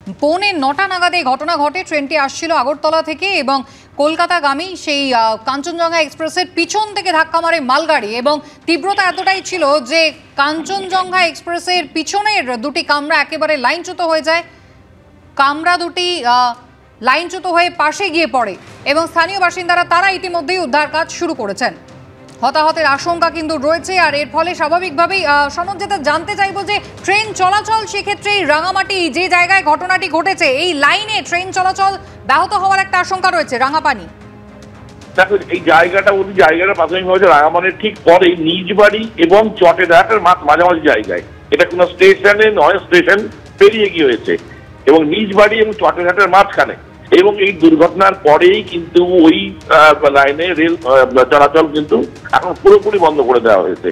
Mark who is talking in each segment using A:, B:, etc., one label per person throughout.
A: পৌনে ৯টা নাগাদ এই ঘটনা ঘটে। ট্রেনটি আসছিল আগরতলা থেকে এবং কলকাতাগামী সেই কাঞ্চনজঙ্ঘা এক্সপ্রেসের পিছন থেকে ধাক্কা মারে মালগাড়ি এবং তীব্রতা এতটাই ছিল যে কাঞ্চনজঙ্ঘা এক্সপ্রেসের পিছনের দুটি কামরা একেবারে লাইনচ্যুত হয়ে যায়। কামরা দুটি লাইনচ্যুত হয়ে পাশে গিয়ে পড়ে এবং স্থানীয় বাসিন্দারা তারা ইতিমধ্যেই উদ্ধার কাজ শুরু করেছেন। হতাহতের আশঙ্কা কিন্তু রয়েছে। আর এর ফলে স্বাভাবিকভাবেই সনদ যেটা জানতে চাইবো যে ট্রেন চলাচল সেক্ষেত্রে রাঙামাটি যে জায়গায় ঘটনাটি ঘটেছে এই লাইনে ট্রেন চলাচল ব্যাহত হওয়ার একটা আশঙ্কা রয়েছে। রাঙাপানি
B: দেখো এই জায়গাটা প্রাথমিকভাবে রাঙামাটির ঠিক পরে নিজবাড়ি এবং চটেরহাটের মাঝামাঝি জায়গায়, এটা কোনো স্টেশনে নয়, স্টেশন পেরিয়ে গিয়ে হয়েছে এবং নিজবাড়ি এবং চটেরহাটের মাঝখানে। এবং এই দুর্ঘটনার পরেই কিন্তু ওই লাইনে রেল চলাচল কিন্তু এখন পুরোপুরি বন্ধ করে দেওয়া হয়েছে।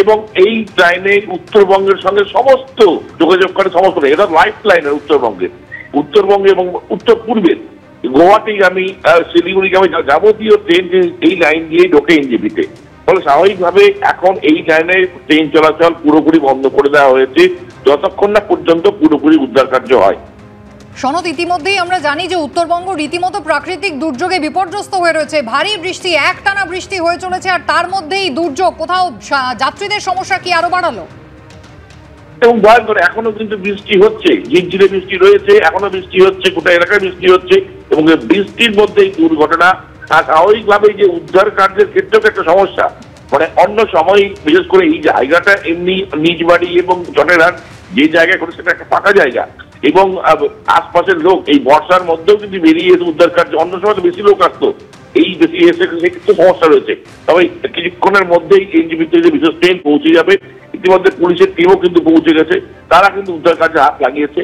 B: এবং এই লাইনে উত্তরবঙ্গের সঙ্গে সমস্ত যোগাযোগ করে, সমস্ত এটা লাইফ লাইনের উত্তরবঙ্গে এবং উত্তর পূর্বের গুয়াহাটিগামী শিলিগুড়িগামী যাবতীয় ট্রেন এই লাইন দিয়ে ঢোকে এনজেপিতে। ফলে স্বাভাবিকভাবে এখন এই লাইনে ট্রেন চলাচল পুরোপুরি বন্ধ করে দেওয়া হয়েছে যতক্ষণ না পর্যন্ত পুরোপুরি উদ্ধার কার্য হয়।
A: সনদ, ইতিমধ্যেই আমরা জানি যে উত্তরবঙ্গ রীতিমতো প্রাকৃতিক দুর্যোগে বিপর্যস্ত হয়ে রয়েছে। ভারী বৃষ্টি, একটানা বৃষ্টি হয়ে চলেছে আর তার মধ্যেই দুর্যোগ। কোথাও যাত্রীদের সমস্যা কি আরো বাড়ালো?
B: এবং ভয়ঙ্কর এখনো কিন্তু বৃষ্টি হচ্ছে, ঝিরঝিরে বৃষ্টি রয়েছে, এখনো বৃষ্টি হচ্ছে, গোটা এলাকায় বৃষ্টি হচ্ছে এবং বৃষ্টির মধ্যে এই দুর্ঘটনা। আর স্বাভাবিকভাবেই যে উদ্ধার কার্যের ক্ষেত্রেও একটা সমস্যা, মানে অন্য সময় বিশেষ করে এই জায়গাটা এমনি নিজবাড়ি এবং চটেরহাট যে জায়গায় করে সেটা একটা ফাঁকা জায়গা এবং আশপাশের লোক এই বর্ষার মধ্যেও কিন্তু বেরিয়ে এসে উদ্ধার কার্য, অন্য সময় তো বেশি লোক আসতো, এই বেশি এসে সেক্ষেত্রে সমস্যা রয়েছে। তবে কিছুক্ষণের মধ্যেই এনজেপিতে যে বিশেষ ট্রেন পৌঁছে যাবে। ইতিমধ্যে পুলিশের টিমও কিন্তু পৌঁছে গেছে, তারা কিন্তু উদ্ধার কার্যে হাত লাগিয়েছে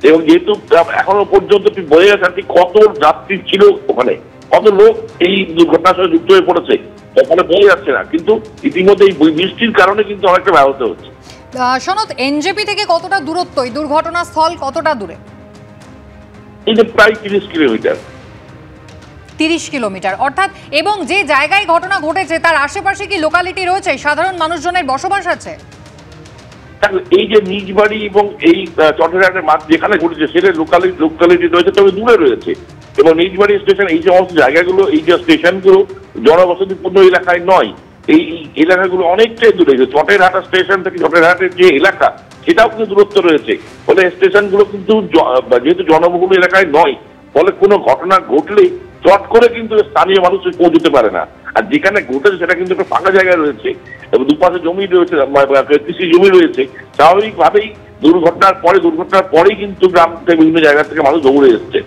B: এবং যেহেতু এখনো পর্যন্ত বোঝা যাচ্ছে ঠিক কত যাত্রী ছিল ওখানে, কত লোক এই দুর্ঘটনার সঙ্গে যুক্ত হয়ে পড়েছে ওখানে বোঝা যাচ্ছে না, কিন্তু ইতিমধ্যে এই বৃষ্টির কারণে কিন্তু অনেকটা ব্যাহত হচ্ছে।
A: সনদ, এনজেপি থেকে কতটা দূরত্ব, এই দুর্ঘটনাস্থল কতটা দূরে?
B: এই যে প্রায় 30 কিলোমিটার।
A: 30 কিলোমিটার অর্থাৎ, এবং যে জায়গায় ঘটনা ঘটেছে তার আশেপাশে কি লোকালিটি রয়েছে, সাধারণ মানুষজনের বসবাস আছে?
B: এই যে নিজবাড়ি এবং এই চটেরহাটের মাঠ যেখানে ঘটেছে সেটা লোকালিটি রয়েছে, তবে দূরে রয়েছে। এবং নিজবাড়ি স্টেশন এই সমস্ত জায়গাগুলো, এই যে স্টেশনগুলো জনবসতিপূর্ণ এলাকায় নয়, এই এলাকাগুলো অনেকটাই দূরে। চটেরহাট স্টেশন থেকে চটেরহাটের যে এলাকা সেটাও কিন্তু দূরত্ব রয়েছে। ফলে স্টেশনগুলো কিন্তু যেহেতু জনবহুল এলাকায় নয়, ফলে কোনো ঘটনা ঘটলে চট করে কিন্তু স্থানীয় মানুষ পৌঁছতে পারে না। আর যেখানে ঘটেছে সেটা কিন্তু একটা ফাঁকা জায়গায় রয়েছে এবং দুপাশে জমি রয়েছে, কৃষি জমি রয়েছে। স্বাভাবিকভাবেই দুর্ঘটনার পরেই কিন্তু গ্রাম থেকে বিভিন্ন জায়গা থেকে মানুষ দৌড়ে এসছে।